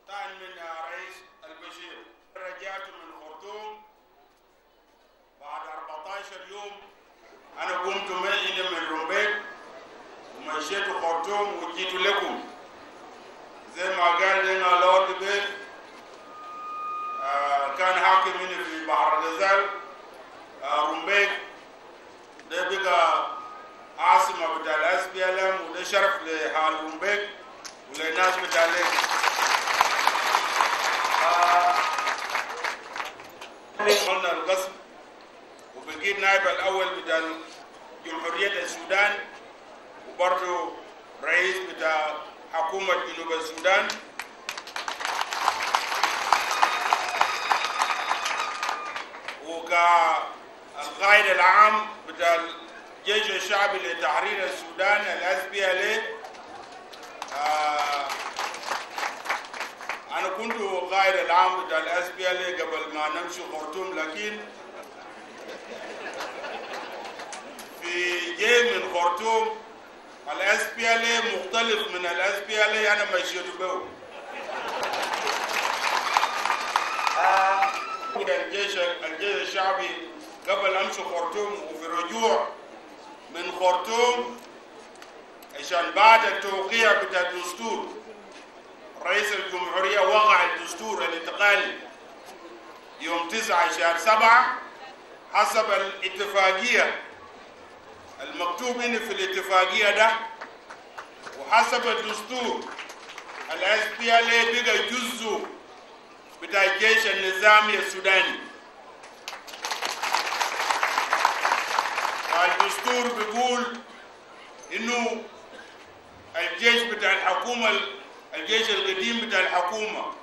ثاني من رئيس البشير. رجعت من خرطوم بعد 14 يوم. أنا قمت من رومبيك ومشيت خرطوم وجيت لكم زي ما قال لنا لورد بيت. كان حاكم هنا في بحر الغزال. رومبيك ده بقى عاصمة بتاع الاس بي ال ام، وده شرف لحال رومبيك وللناس بتاع قلنا القسم وبقيت نائب الاول بتاع جمهورية السودان وبرضه رئيس بتاع حكومة جنوب السودان. وكالقائد العام بتاع الجيش الشعبي لتحرير السودان الاس بي ال اي. أنا كنت قائد العام بتاع الاس بي ال اي قبل ما نمشي خرطوم، لكن في جاي من خرطوم الاس بي ال اي مختلف من الاس بي ال اي انا مشيت به. الجيش الشعبي قبل امشي خرطوم، وفي رجوع من خرطوم عشان بعد التوقيع بتاع الدستور رئيس الجمهورية وقع الدستور الانتقالي يوم 9 شهر 7 حسب الاتفاقية المكتوب هنا في الاتفاقية ده، وحسب الدستور الاس بي ال اي بقى جزء بتاع الجيش النظامي السوداني. الدستور بيقول انه الجيش بتاع الحكومة، الجيش القديم بتاع الحكومة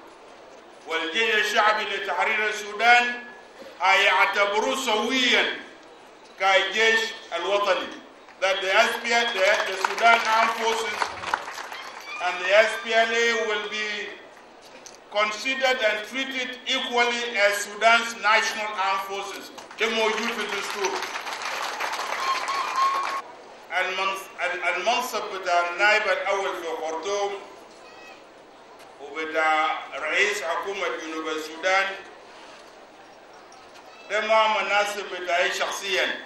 والجيش الشعبي لتحرير السودان هيعتبروه سويا كالجيش الوطني. That the Sudan Armed Forces and the SPLA will be considered and treated equally as Sudan's national armed forces. ده موجود في الدستور. المنصب بتاع النائب الأول في خرطوم وبتاع رئيس حكومة جنوب السودان ده ما مناسب بتاعي شخصيا.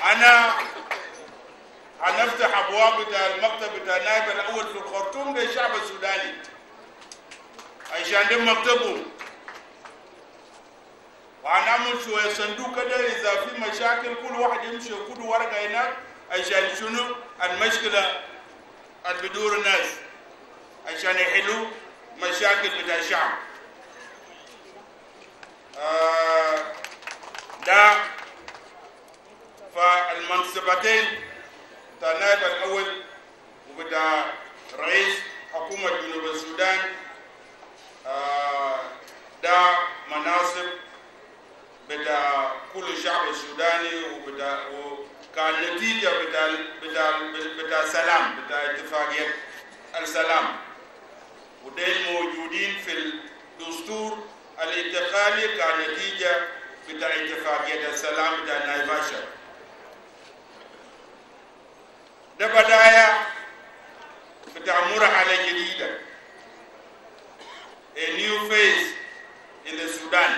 أنا هنفتح أبواب بتاع المكتب بتاع النائب الأول في الخرطوم للشعب السوداني عشان ده مكتبهم، وهنعمل شوية صندوق كده إذا في مشاكل كل واحد يمشي ياخد ورقة هناك عشان شنو المشكلة اللي بدور الناس عشان يحلوا مشاكل بتاع الشعب. ده فالمنصبتين بتاع النائب الأول وبتاع رئيس حكومة جنوب السودان ده مناصب بتاع كل الشعب السوداني وكان نتيجة بتاع سلام بتاع اتفاقية السلام، ودين موجودين في الدستور الانتقالي كنتيجة بتاع اتفاقية السلام بتاع نايفاشا. ده بداية بتاع مرحلة جديدة، a new phase in the Sudan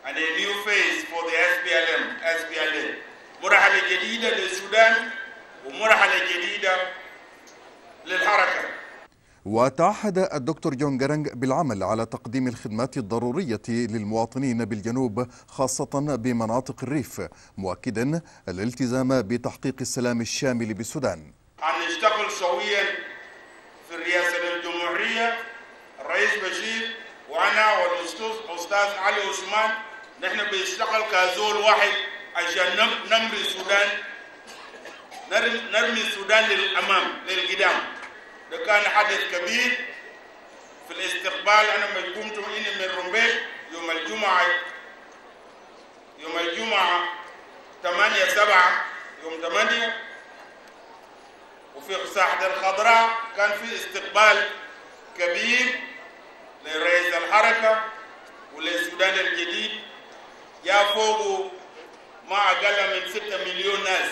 and a new phase for the SPLA. مرحلة جديدة للسودان ومرحلة جديدة للحركة. وتعهد الدكتور جون جرانج بالعمل على تقديم الخدمات الضرورية للمواطنين بالجنوب خاصة بمناطق الريف، مؤكدا الالتزام بتحقيق السلام الشامل بالسودان. هنشتغل سويا في رئاسة الجمهورية الرئيس بشير وأنا والأستاذ علي عثمان، نحن بنشتغل كزول واحد عشان نمري السودان، نرمي السودان للأمام للقدام. ده كان حدث كبير في الاستقبال. أنا قمت من رومبيك يوم الجمعة 8/7 يوم 8، وفي ساحة الخضراء كان في استقبال كبير لرئيس الحركة وللسودان الجديد، جاء فوقه ما أقل من 6 مليون ناس.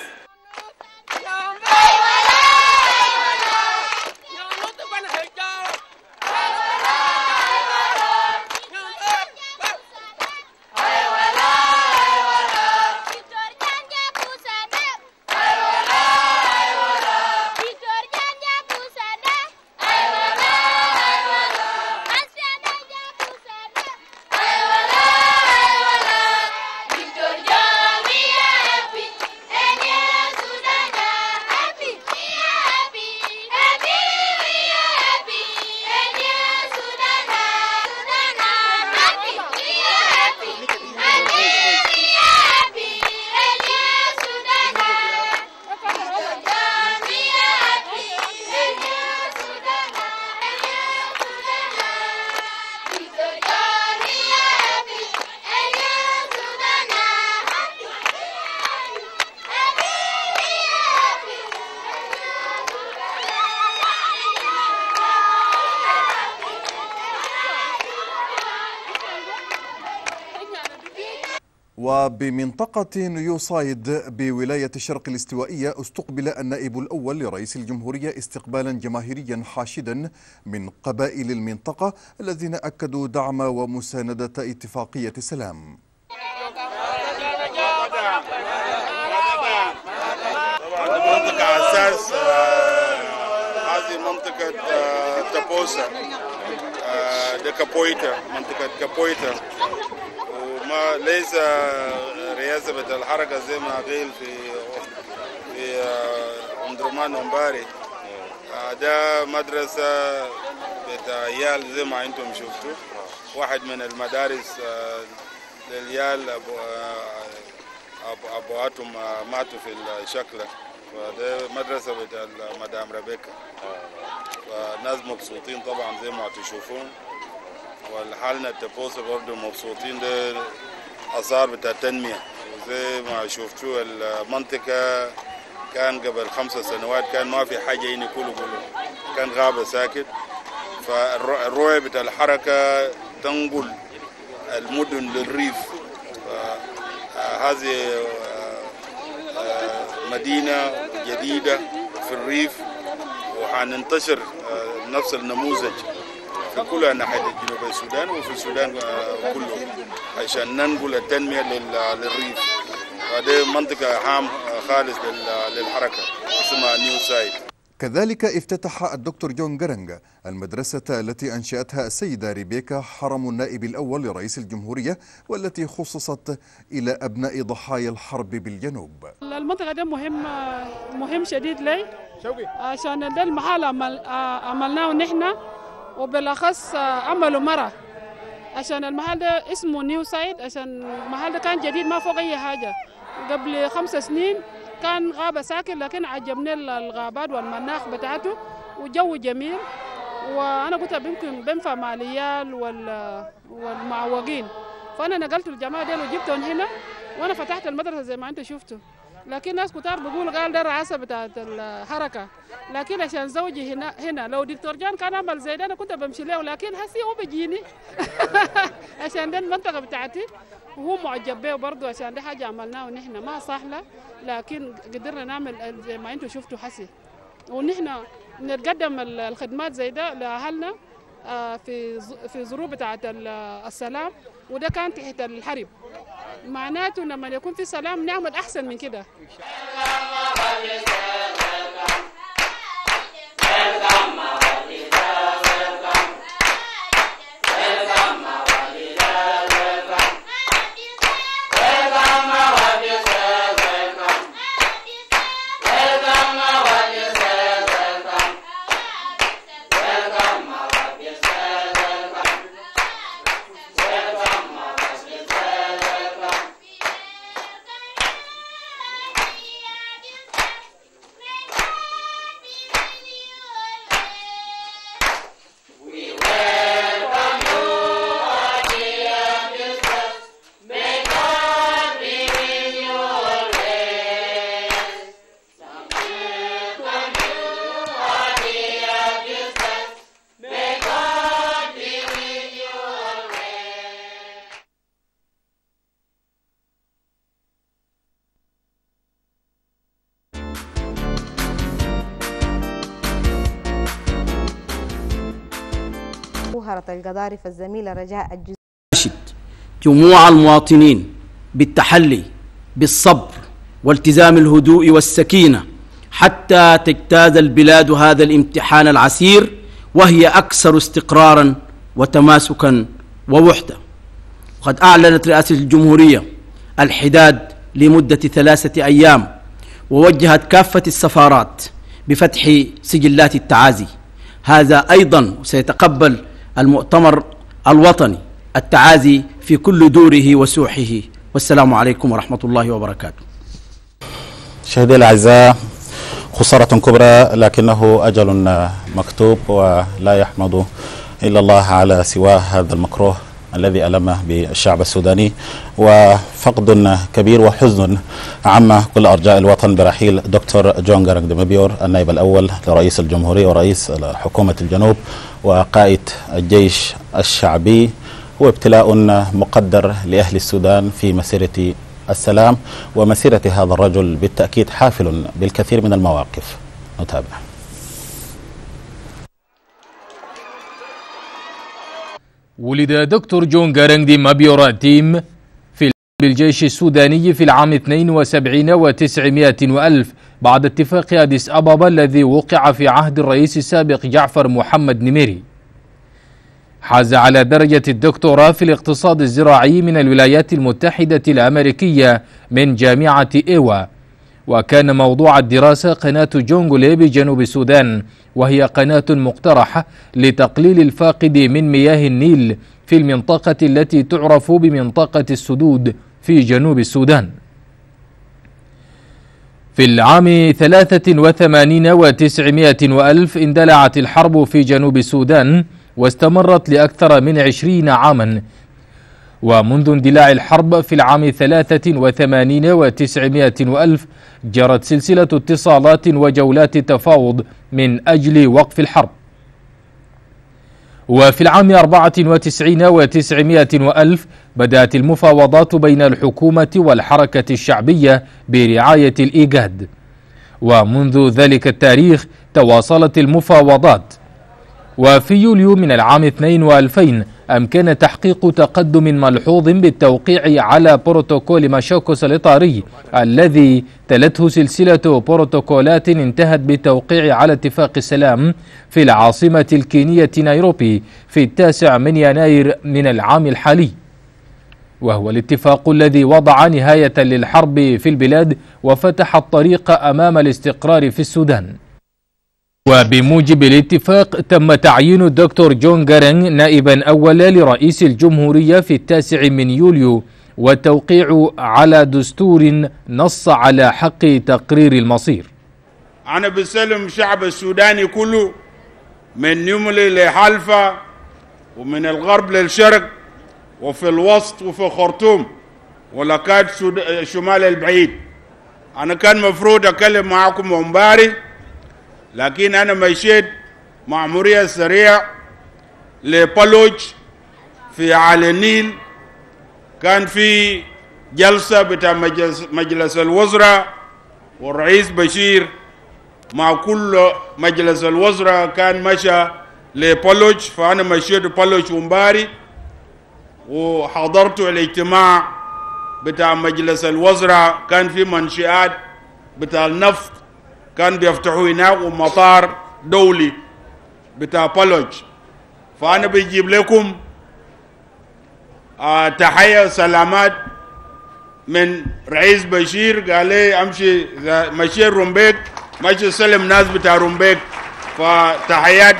وبمنطقة نيوسايد بولاية الشرق الاستوائية استقبل النائب الأول لرئيس الجمهورية استقبالا جماهيريا حاشدا من قبائل المنطقة الذين أكدوا دعم ومساندة اتفاقية السلام. طبعا منطقة أساس هذه منطقة تابوسا كابويتا، منطقة كابويتا، وما ليس رئاسة بتاع الحركة زي ما قيل في أمدرمان ومباري. ده مدرسة بتاع عيال زي ما انتم شفتوا، واحد من المدارس للعيال أبواتهم ماتوا في الشكلة، فده مدرسة بتاع مدام ريبيكا، فالناس مبسوطين طبعا زي ما تشوفون، والحالنا التبوسة برضه مبسوطين. ده آثار بتاع التنمية، وزي ما شفتوا المنطقة كان قبل 5 سنوات كان ما في حاجة هنا، كله كان غابة ساكت، فالرؤية بتاع الحركة تنقل المدن للريف. هذه مدينة جديدة في الريف، وحننتشر نفس النموذج في كل ناحية جنوب السودان وفي السودان كله عشان ننقل التنمية للريف. وهذه منطقة هام خالص للحركة اسمها نيوسايد. كذلك افتتح الدكتور جون جرنج المدرسة التي أنشأتها السيدة ريبيكا حرم النائب الأول لرئيس الجمهورية، والتي خصصت إلى أبناء ضحايا الحرب بالجنوب. المنطقة دي مهم شديد لي، عشان ده المحل عملناه نحن، وبالأخص عملوا مرة عشان المحل ده اسمه نيوسايد، عشان المحل ده كان جديد ما فوق أي حاجة. قبل 5 سنين كان غابة ساكن، لكن عجبني الغابات والمناخ بتاعته وجو جميل، وأنا قلت يمكن بينفع مع العيال والمعوقين، فأنا نقلت الجماعة دي وجبتهم هنا، وأنا فتحت المدرسة زي ما أنت شفتوا. لكن ناس كتار بيقولوا قال ده رئاسة بتاعت الحركة، لكن عشان زوجي هنا لو دكتور جان كان عمل زي ده أنا كنت بمشي له، لكن هسي هو بيجيني عشان ده المنطقة بتاعتي، وهو معجب به برضه، عشان دي حاجة عملناها ونحن ما سهلة، لكن قدرنا نعمل زي ما انتم شفتوا حسي، ونحن نتقدم الخدمات زي ده لأهلنا في ظروف بتاعت السلام، وده كان تحت الحرب، معناته لما يكون في سلام نعمل أحسن من كده. القضارف الزميلة رجاء ناشد جموع المواطنين بالتحلي بالصبر والتزام الهدوء والسكينة حتى تجتاز البلاد هذا الامتحان العسير، وهي أكثر استقرارا وتماسكا ووحدة. قد أعلنت رئاسة الجمهورية الحداد لمدة 3 أيام، ووجهت كافة السفارات بفتح سجلات التعازي. هذا أيضا سيتقبل المؤتمر الوطني التعازي في كل دوره وسوحه. والسلام عليكم ورحمة الله وبركاته. مشاهدي الأعزاء، خسارة كبرى لكنه أجل مكتوب، ولا يحمد إلا الله على سواه هذا المكروه الذي ألمه بالشعب السوداني، وفقد كبير وحزن عم كل أرجاء الوطن برحيل دكتور جون جرنج ديمبيور، النائب الأول لرئيس الجمهورية ورئيس حكومة الجنوب وقائد الجيش الشعبي هو ابتلاء مقدر لأهل السودان في مسيرة السلام، ومسيرة هذا الرجل بالتأكيد حافل بالكثير من المواقف. نتابع. ولد دكتور جون جارانج دي مابيور تيم في الجيش السوداني في العام 72 و900 وألف بعد اتفاق أديس أبابا الذي وقع في عهد الرئيس السابق جعفر محمد نميري. حاز على درجة الدكتوراه في الاقتصاد الزراعي من الولايات المتحدة الأمريكية من جامعة إيوا، وكان موضوع الدراسة قناة جونغولي بجنوب السودان، وهي قناة مقترحة لتقليل الفاقد من مياه النيل في المنطقة التي تعرف بمنطقة السدود في جنوب السودان. في العام 83 و900 وألف اندلعت الحرب في جنوب السودان واستمرت لأكثر من 20 عاما، ومنذ اندلاع الحرب في العام 83 و900 وألف جرت سلسلة اتصالات وجولات تفاوض من أجل وقف الحرب. وفي العام 94 و900 وألف بدأت المفاوضات بين الحكومة والحركة الشعبية برعاية الإيجاد، ومنذ ذلك التاريخ تواصلت المفاوضات. وفي يوليو من العام 2000 أمكن تحقيق تقدم ملحوظ بالتوقيع على بروتوكول ماشوكوس الإطاري الذي تلته سلسلة بروتوكولات انتهت بالتوقيع على اتفاق السلام في العاصمة الكينية نيروبي في 9 من يناير من العام الحالي، وهو الاتفاق الذي وضع نهاية للحرب في البلاد وفتح الطريق أمام الاستقرار في السودان. وبموجب الاتفاق تم تعيين الدكتور جون جارانج نائبا أولا لرئيس الجمهورية في 9 من يوليو، والتوقيع على دستور نص على حق تقرير المصير. أنا بسلم شعب السوداني كله من نملي لحلفة ومن الغرب للشرق وفي الوسط وفي خرطوم ولكاد شمال البعيد. أنا كان مفروض أكلم معكم امبارح، لكن أنا مشيت مأمورية سريع لبلوج في على النيل. كان في جلسة بتاع مجلس الوزراء والرئيس بشير مع كل مجلس الوزراء كان مشى لبلوج، فأنا مشيت بلوج امبارح وحضرت الاجتماع بتاع مجلس الوزراء. كان في منشآت بتاع النفط كان بيفتحوا هناك ومطار دولي بتاع بلوج، فأنا بيجيب لكم تحية سلامات من رئيس بشير. قال لي أمشي مشي رومبيك، مشي سلم ناس بتاع رومبيك، فتحيات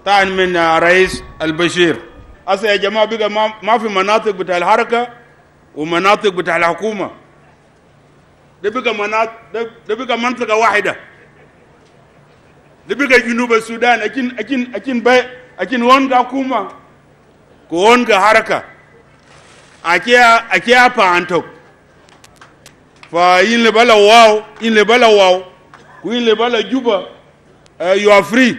تاني من رئيس البشير. أصلا يا جماعة بقى ما في مناطق بتاع الحركة ومناطق بتاع الحكومة، ده بقى منطقة واحدة، ده بقى جنوب السودان. أكين وانغا حكومة كوانغا حركة أكيا بانتوك، فإن لبلا واو إن لبلا واو وإن لبلا جوبا you are free.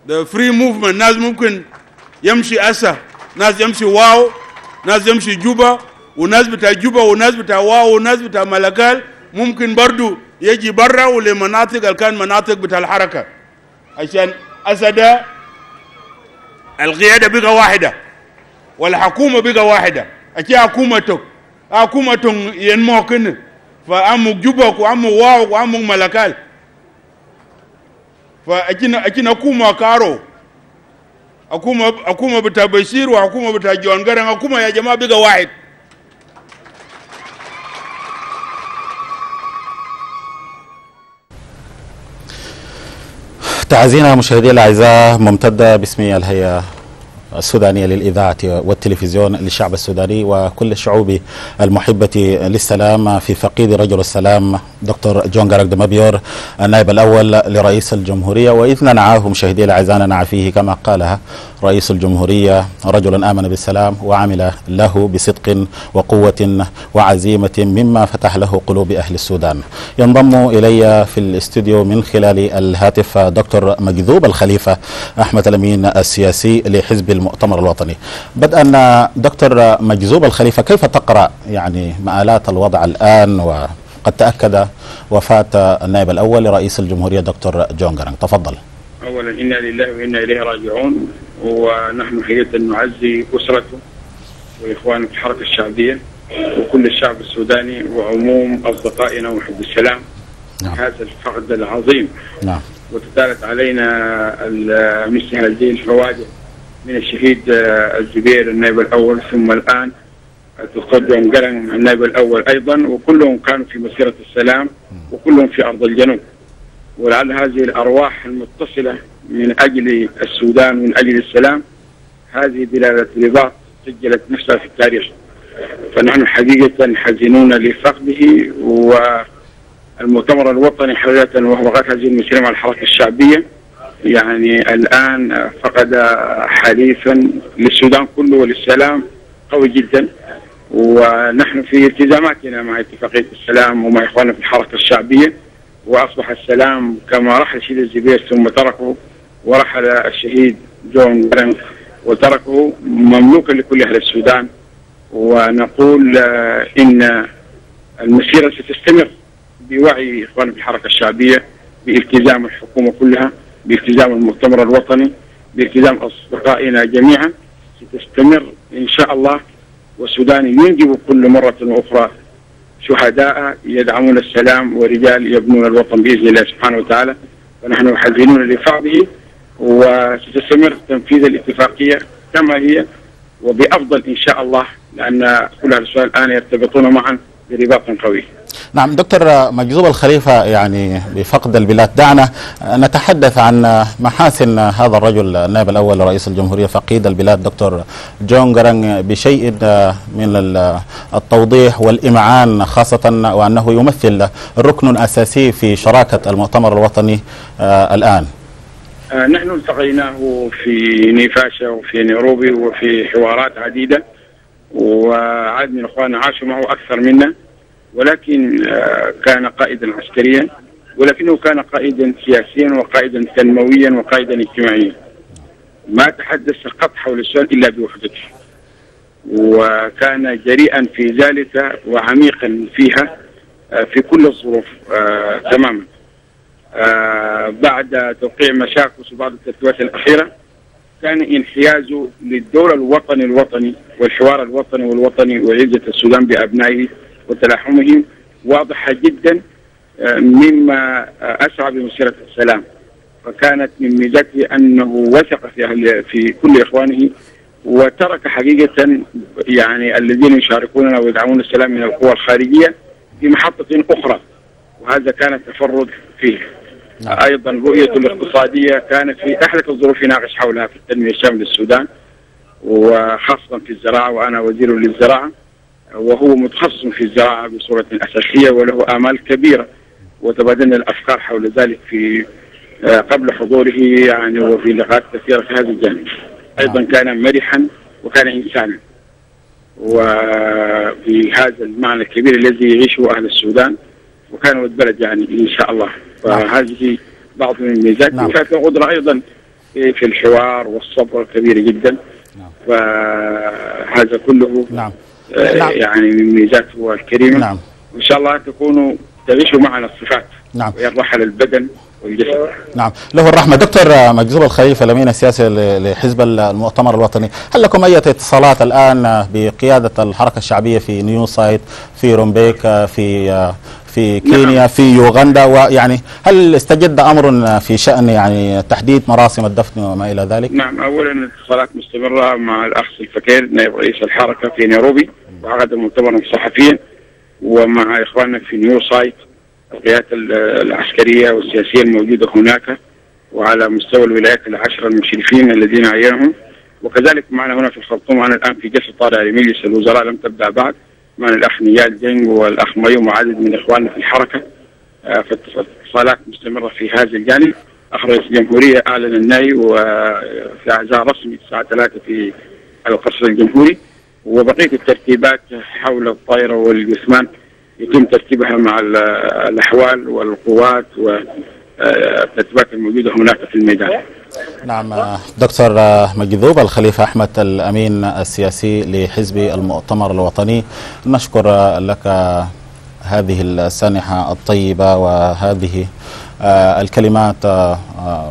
the free movement. ناس ممكن يمشي أسا، ناس يمشي واو، ناس يمشي جوبا، وناس بتاع جوبا وناس بتاع واو وناس بتاع ملكال ممكن برضو يجي برا ولمناطق اللي كان مناطق بتاع الحركة، عشان أسدا القيادة بقى واحدة والحكومة بقى واحدة. أكي حكومتك ينمو كن فأمك جوبك وأمك واو وأمك ملكال، فأكين حكومة كارو، حكومة بتاع بشير وحكومة بتاع جون جارانج، حكومة يا جماعة بقى واحد. تعزينا مشاهدي الأعزاء ممتدة باسم الهيئة السودانية للإذاعة والتلفزيون للشعب السوداني وكل الشعوب المحبة للسلام في فقيد رجل السلام دكتور جون جارانج دي مابيور النائب الأول لرئيس الجمهورية، وإذ ننعاه مشاهدي الأعزاء ننعى فيه كما قالها رئيس الجمهورية رجلا آمن بالسلام وعمل له بصدق وقوة وعزيمة مما فتح له قلوب أهل السودان. ينضم إلي في الاستوديو من خلال الهاتف دكتور مجذوب الخليفة أحمد الأمين السياسي لحزب المؤتمر الوطني. بدءا دكتور مجذوب الخليفة، كيف تقرأ يعني مآلات الوضع الآن وقد تأكد وفاة النائب الأول لرئيس الجمهورية دكتور جون جرانج؟ تفضل. أولا إنا لله وإنا إليه راجعون، ونحن حقيقة نعزي أسرته وإخوانه في الحركة الشعبية وكل الشعب السوداني وعموم أصدقائنا وحب السلام. نعم. هذا الفقد العظيم. نعم. وتتالت علينا مثل هذه الفواجع من الشهيد الزبير النائب الأول، ثم الآن الدكتور جون جرانج النائب الأول أيضا، وكلهم كانوا في مسيرة السلام وكلهم في أرض الجنوب. ولعل هذه الأرواح المتصلة من أجل السودان من أجل السلام هذه دلالة رباط سجلت نفسها في التاريخ. فنحن حقيقة حزينون لفقده، والمؤتمر الوطني حقيقة وهو غاية هذه المسيرة مع الحركة الشعبية يعني الآن فقد حليفا للسودان كله وللسلام قوي جدا. ونحن في التزاماتنا مع اتفاقية السلام ومع إخواننا في الحركة الشعبية، وأصبح السلام كما رحل الشهيد الزبير ثم تركه ورحل الشهيد جون جرانج وتركه مملوكا لكل أهل السودان. ونقول إن المسيرة ستستمر بوعي إخواننا في الحركة الشعبية، بالتزام الحكومة كلها، بالتزام المؤتمر الوطني، بالتزام أصدقائنا جميعا، ستستمر إن شاء الله. والسودان ينجب كل مرة أخرى شهداء يدعمون السلام ورجال يبنون الوطن بإذن الله سبحانه وتعالى. ونحن حزينون لفقده، وستستمر تنفيذ الاتفاقية كما هي وبأفضل إن شاء الله، لأن كل هذا السؤال الآن يرتبطون معا برباط قوي. نعم دكتور مجذوب الخليفة، يعني بفقد البلاد دعنا نتحدث عن محاسن هذا الرجل النائب الأول لرئيس الجمهورية فقيد البلاد دكتور جون جرانج بشيء من التوضيح والإمعان، خاصة وأنه يمثل ركن أساسي في شراكة المؤتمر الوطني الآن. نحن التقيناه في نيفاشا وفي نيروبي وفي حوارات عديدة، وعدد من إخواننا عاشوا معه أكثر منا، ولكن كان قائدا عسكريا، ولكنه كان قائدا سياسيا وقائدا تنمويا وقائدا اجتماعيا. ما تحدث قط حول السؤال إلا بوحدته، وكان جريئا في ذلك وعميقا فيها في كل الظروف تماما. بعد توقيع مشاكس وبعض الترتيبات الأخيرة كان انحيازه للدور الوطني والحوار الوطني وعزة السودان بأبنائه وتلاحمهم واضحة جدا، مما أسعى بمسيرة السلام. فكانت من ميزاته أنه وثق في كل إخوانه، وترك حقيقة يعني الذين يشاركوننا ويدعمون السلام من القوى الخارجية في محطة أخرى، وهذا كان التفرد فيه. أيضا رؤيته الاقتصادية كانت في أحدث الظروف يناقش حولها في التنمية الشاملة للسودان، وخاصة في الزراعة، وأنا وزير للزراعة وهو متخصص في الزراعة بصورة أساسية وله آمال كبيرة، وتبادلنا الأفكار حول ذلك في قبل حضوره يعني، وفي لقاءات كثيرة في هذا الجانب. أيضا كان مرحا وكان إنسانا، وفي هذا المعنى الكبير الذي يعيشه أهل السودان وكان ولد بلد يعني إن شاء الله. فهذه بعض من الميزات. وكانت قدرة أيضا في الحوار والصبر كبيرة جدا. فهذا كله يعني من ميزاته الكريمة. وإن شاء الله تكونوا تعيشوا معنا الصفات. ويرحل البدن والجسد. نعم، له الرحمة. دكتور مجذوب الخليفة الأمين السياسي لحزب المؤتمر الوطني، هل لكم أي اتصالات الآن بقيادة الحركة الشعبية في نيو سايت، في رومبيك، في كينيا، في يوغندا، ويعني هل استجد أمر في شأن يعني تحديد مراسم الدفن وما إلى ذلك؟ نعم، أولا الاتصالات مستمرة مع الأخ الفكير نائب رئيس الحركة في نيروبي وعقد مؤتمرا صحفيا، ومع إخواننا في نيو سايت القيادة العسكرية والسياسية الموجودة هناك، وعلى مستوى الولايات العشر المشرفين الذين عينهم، وكذلك معنا هنا في الخرطوم. معنا الآن في جلسة طارئة لمجلس الوزراء لم تبدأ بعد، معنا الأخ نيال جنج والأخ ميوم وعدد من إخواننا في الحركة. فالاتصالات مستمرة في هذا الجانب. أخ رئيس الجمهورية أعلن النهي وفي عزاء رسمي الساعة 3 في القصر الجمهوري، وبقية الترتيبات حول الطائرة والجثمان يتم ترتيبها مع الأحوال والقوات والترتيبات الموجودة هناك في الميدان. نعم دكتور مجذوب الخليفة أحمد الأمين السياسي لحزب المؤتمر الوطني، نشكر لك هذه السانحة الطيبة وهذه الكلمات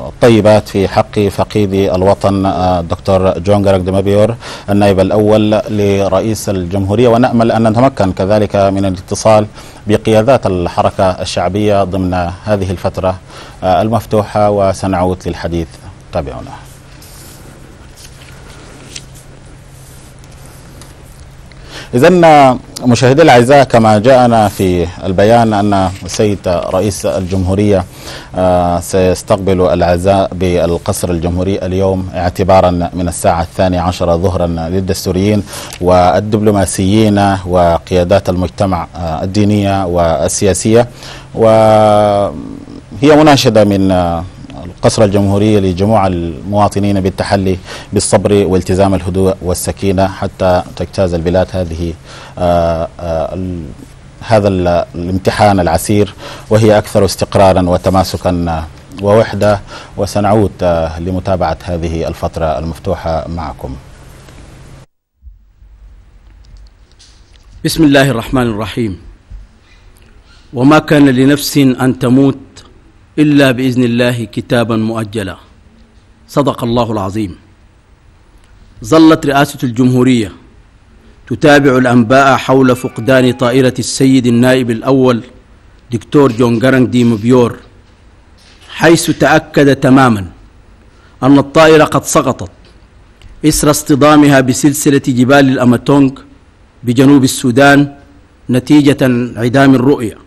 الطيبات في حق فقيد الوطن دكتور جون جارانج ديمابيور النائب الأول لرئيس الجمهورية، ونأمل أن نتمكن كذلك من الاتصال بقيادات الحركة الشعبية ضمن هذه الفترة المفتوحة، وسنعود للحديث. تابعونا. إذن مشاهدي الأعزاء، كما جاءنا في البيان أن السيد رئيس الجمهورية سيستقبل العزاء بالقصر الجمهوري اليوم اعتبارا من الساعة 12 ظهرا للدستوريين والدبلوماسيين وقيادات المجتمع الدينية والسياسية، وهي مناشدة من القصر الجمهوري لجموع المواطنين بالتحلي بالصبر والتزام الهدوء والسكينة حتى تجتاز البلاد هذا الامتحان العسير، وهي أكثر استقرارا وتماسكا ووحدة. وسنعود لمتابعة هذه الفترة المفتوحة معكم. بسم الله الرحمن الرحيم. وما كان لنفس أن تموت إلا بإذن الله كتابا مؤجلا. صدق الله العظيم. ظلت رئاسة الجمهورية تتابع الأنباء حول فقدان طائرة السيد النائب الأول دكتور جون جارانج ديمابيور، حيث تأكد تماما أن الطائرة قد سقطت إثر اصطدامها بسلسلة جبال الأماتونغ بجنوب السودان نتيجة انعدام الرؤية،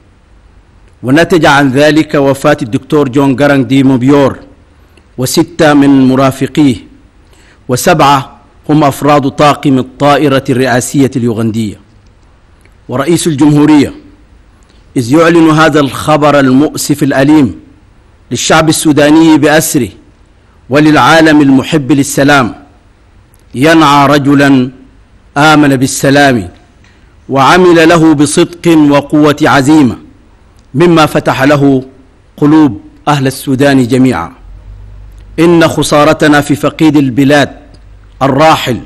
ونتج عن ذلك وفاة الدكتور جون جارانج ديمابيور و6 من مرافقيه، و7 هم أفراد طاقم الطائرة الرئاسية اليوغندية. ورئيس الجمهورية إذ يعلن هذا الخبر المؤسف الأليم للشعب السوداني بأسره وللعالم المحب للسلام، ينعى رجلا آمن بالسلام وعمل له بصدق وقوة عزيمة، مما فتح له قلوب أهل السودان جميعا. إن خسارتنا في فقيد البلاد الراحل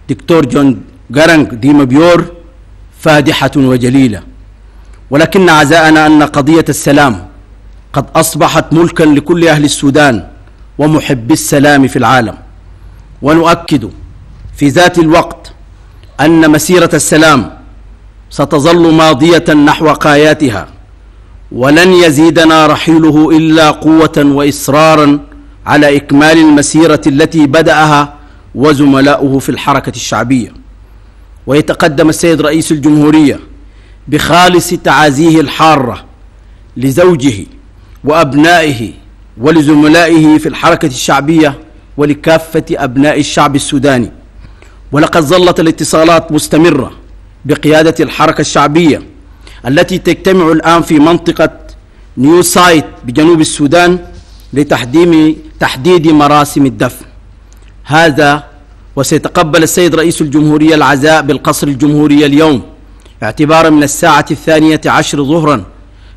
دكتور جون جارانج ديمابيور فادحة وجليلة، ولكن عزاءنا أن قضية السلام قد أصبحت ملكا لكل أهل السودان ومحبي السلام في العالم. ونؤكد في ذات الوقت أن مسيرة السلام ستظل ماضية نحو غاياتها، ولن يزيدنا رحيله إلا قوة وإصرارا على إكمال المسيرة التي بدأها وزملاؤه في الحركة الشعبية. ويتقدم السيد رئيس الجمهورية بخالص تعازيه الحارة لزوجه وأبنائه ولزملائه في الحركة الشعبية ولكافة أبناء الشعب السوداني. ولقد ظلت الاتصالات مستمرة بقيادة الحركة الشعبية التي تجتمع الآن في منطقة نيو سايت بجنوب السودان لتحديد مراسم الدفن هذا. وسيتقبل السيد رئيس الجمهورية العزاء بالقصر الجمهوري اليوم اعتبارا من الساعة 12 ظهرا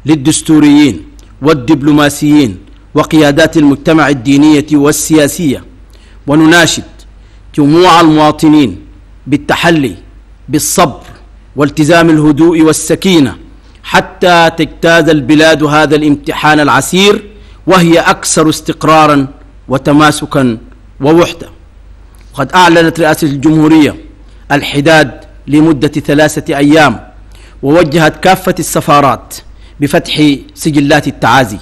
للدستوريين والدبلوماسيين وقيادات المجتمع الدينية والسياسية. ونناشد جموع المواطنين بالتحلي بالصبر والتزام الهدوء والسكينة حتى تجتاز البلاد هذا الامتحان العسير، وهي أكثر استقرارا وتماسكا ووحدة. قد أعلنت رئاسة الجمهورية الحداد لمدة 3 أيام، ووجهت كافة السفارات بفتح سجلات التعازي.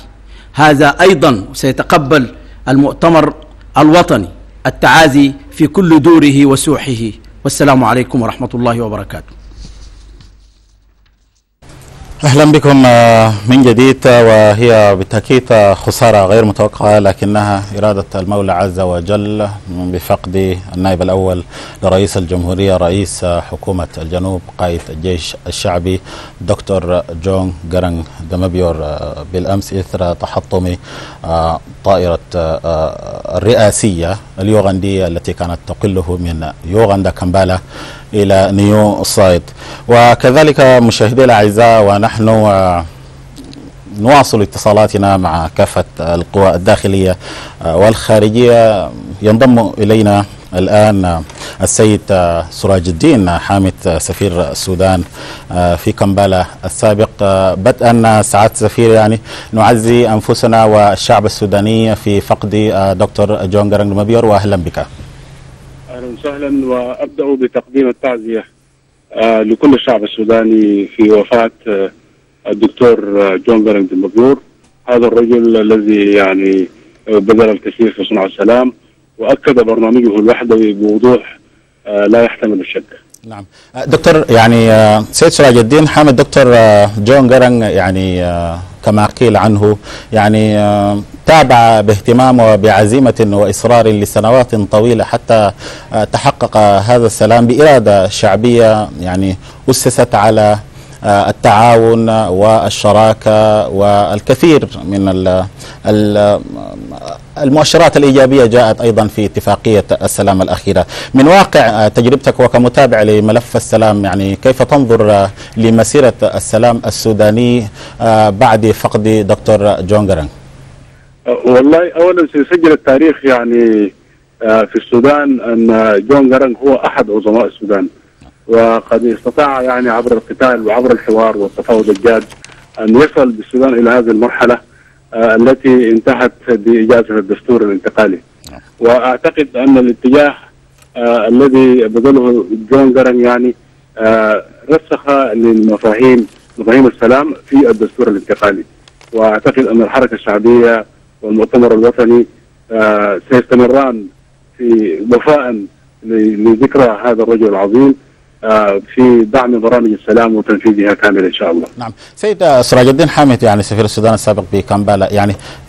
هذا أيضا سيتقبل المؤتمر الوطني التعازي في كل دوره وسوحه. والسلام عليكم ورحمة الله وبركاته. أهلا بكم من جديد. وهي بالتأكيد خسارة غير متوقعة، لكنها إرادة المولى عز وجل بفقد النائب الأول لرئيس الجمهورية رئيس حكومة الجنوب قائد الجيش الشعبي دكتور جون جارانج ديمابيور بالأمس إثر تحطم الطائرة الرئاسية اليوغندية التي كانت تقله من يوغندا كامبالا إلى نيو صايد. وكذلك مشاهدي الأعزاء، ونحن نواصل اتصالاتنا مع كافة القوى الداخلية والخارجية. ينضم إلينا الآن السيد سراج الدين حامد سفير السودان في كامبالا السابق. بدءا سعادة السفير، يعني نعزي أنفسنا والشعب السوداني في فقد دكتور جون جرانج مبيور، وأهلا بك. أهلا وسهلا، وأبدأ بتقديم التعزية لكل الشعب السوداني في وفاة الدكتور جون جرانج مبيور، هذا الرجل الذي يعني بذل الكثير في صنع السلام، وأكد برنامجه الوحدوي بوضوح لا يحتمل الشك. نعم دكتور، يعني سيد سراج الدين حامد، دكتور جون جرانج يعني كما قيل عنه يعني تابع باهتمام وبعزيمة وإصرار لسنوات طويلة حتى تحقق هذا السلام بإرادة شعبية يعني أسست على التعاون والشراكة، والكثير من المؤشرات الإيجابية جاءت أيضا في اتفاقية السلام الأخيرة. من واقع تجربتك وكمتابع لملف السلام، يعني كيف تنظر لمسيرة السلام السوداني بعد فقد دكتور جون جرانج؟ والله أولا سيسجل التاريخ يعني في السودان أن جون جرانج هو أحد عظماء السودان، وقد استطاع يعني عبر القتال وعبر الحوار والتفاوض الجاد أن يصل بالسودان إلى هذه المرحلة التي انتهت بإجازة الدستور الانتقالي. وأعتقد أن الاتجاه الذي بذله جون جرانج يعني رسخ للمفاهيم السلام في الدستور الانتقالي، وأعتقد أن الحركة الشعبية والمؤتمر الوطني سيستمران في وفاء لذكرى هذا الرجل العظيم في دعم برامج السلام وتنفيذها كاملا ان شاء الله. نعم، سيد سراج الدين حامد، يعني سفير السودان السابق بكامبالا،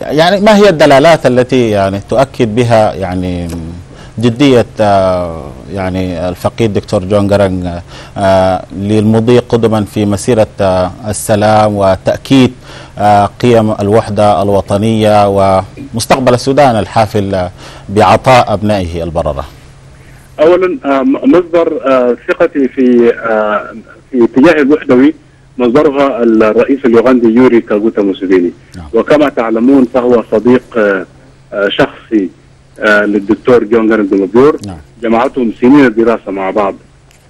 يعني ما هي الدلالات التي يعني تؤكد بها يعني جدية يعني الفقيد دكتور جون جرانج للمضي قدما في مسيرة السلام وتأكيد قيم الوحدة الوطنية ومستقبل السودان الحافل بعطاء أبنائه البررة؟ اولا مصدر ثقتي في اتجاه الوحدوي مصدرها الرئيس اليوغندي يوري كاغوتا موسيفيني، وكما تعلمون فهو صديق شخصي للدكتور جون جرانج مبيور، جمعتهم سنين الدراسه مع بعض.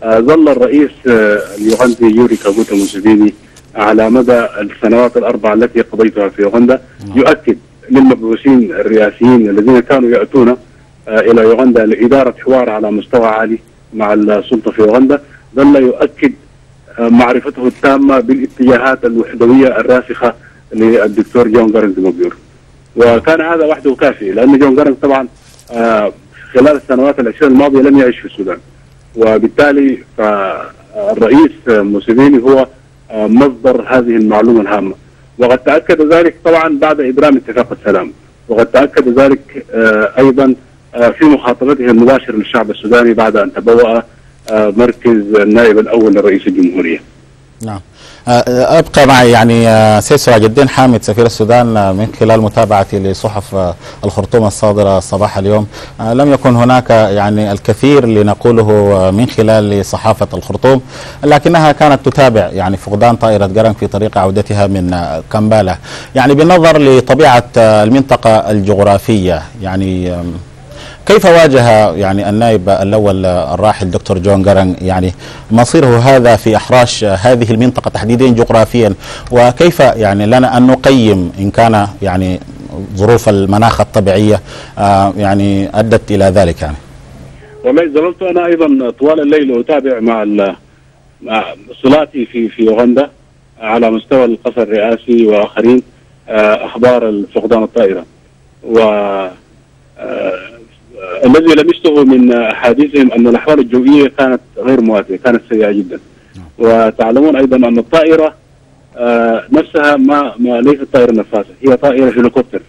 ظل الرئيس اليوغندي يوري كاغوتا موسيفيني على مدى السنوات الاربع التي قضيتها في يوغندا يؤكد للمبعوثين الرئاسيين الذين كانوا ياتون إلى يوغندا لإدارة حوار على مستوى عالي مع السلطة في يوغندا، ظل يؤكد معرفته التامة بالاتجاهات الوحدوية الراسخة للدكتور جون جرانج مبيور، وكان هذا وحده كافي، لأن جون جرانج طبعا خلال السنوات العشرين الماضية لم يعيش في السودان، وبالتالي فالرئيس موسيفيني هو مصدر هذه المعلومة الهامة، وقد تأكد ذلك طبعا بعد إبرام اتفاق السلام، وقد تأكد ذلك أيضا في مخاطبته المباشرة للشعب السوداني بعد أن تبوأ مركز النائب الأول لرئيس الجمهورية. نعم، أبقى معي يعني سيد سراج الدين حامد سفير السودان من خلال متابعتي لصحف الخرطوم الصادرة صباح اليوم. لم يكن هناك يعني الكثير لنقوله من خلال صحافة الخرطوم، لكنها كانت تتابع يعني فقدان طائرة جرانج في طريق عودتها من كامبالا. يعني بالنظر لطبيعة المنطقة الجغرافية، يعني كيف واجه يعني النائب الأول الراحل دكتور جون جرانج يعني مصيره هذا في إحراش هذه المنطقة تحديدا جغرافيا، وكيف يعني لنا أن نقيم إن كان يعني ظروف المناخ الطبيعية يعني أدت إلى ذلك؟ يعني والله ظللت أنا أيضا طوال الليل أتابع مع صلاتي في يوغندا على مستوى القصر الرئاسي وآخرين أخبار فقدان الطائرة، الذي لمسته من أحاديثهم أن الأحوال الجوية كانت غير مواتية، كانت سيئة جدا. وتعلمون أيضا أن الطائرة نفسها ما ليست طائرة نفاثة، هي طائرة هليكوبتر،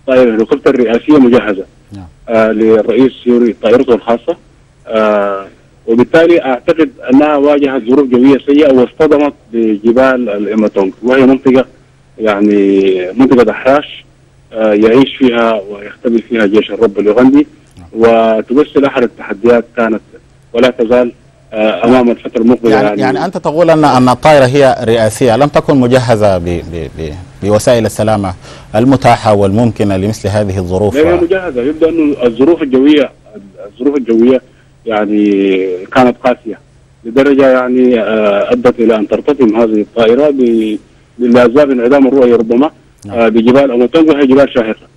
طائرة هليكوبتر رئاسية مجهزة للرئيس يوري طائرته الخاصة، وبالتالي أعتقد أنها واجهت ظروف جوية سيئة واصطدمت بجبال الإيماتونغ، وهي منطقة يعني منطقة دحراش يعيش فيها ويختبر فيها جيش الرب اليوغندي، وتمثل أحد التحديات كانت ولا تزال أمام الفترة المقبلة. يعني أنت تقول أن الطائرة هي رئاسية، لم تكن مجهزة بوسائل السلامة المتاحة والممكنة لمثل هذه الظروف؟ لا، هي مجهزة. يبدو أن الظروف الجوية يعني كانت قاسية لدرجة يعني أدت إلى أن ترتطم هذه الطائرة لأسباب انعدام الرؤية ربما بجبال أو تنقل جبال شاهقة.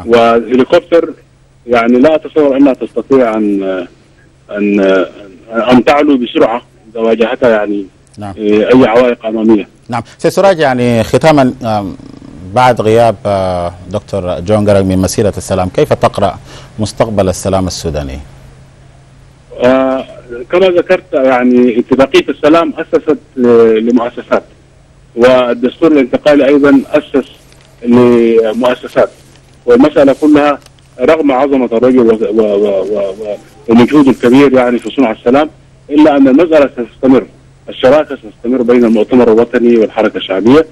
والهليكوبتر يعني لا أتصور أنها تستطيع أن تعلو بسرعة إذا واجهتها يعني أي عوائق أمامية. نعم سيد سراج، يعني ختاما بعد غياب دكتور جون جرانج من مسيرة السلام، كيف تقرأ مستقبل السلام السوداني؟ كما ذكرت يعني اتفاقية السلام أسست لمؤسسات، والدستور الانتقالي أيضا أسس لمؤسسات، والمسألة كلها رغم عظمة الرجل ومجهوده الكبير يعني في صنع السلام، إلا أن المسألة ستستمر، الشراكة ستستمر بين المؤتمر الوطني والحركة الشعبية.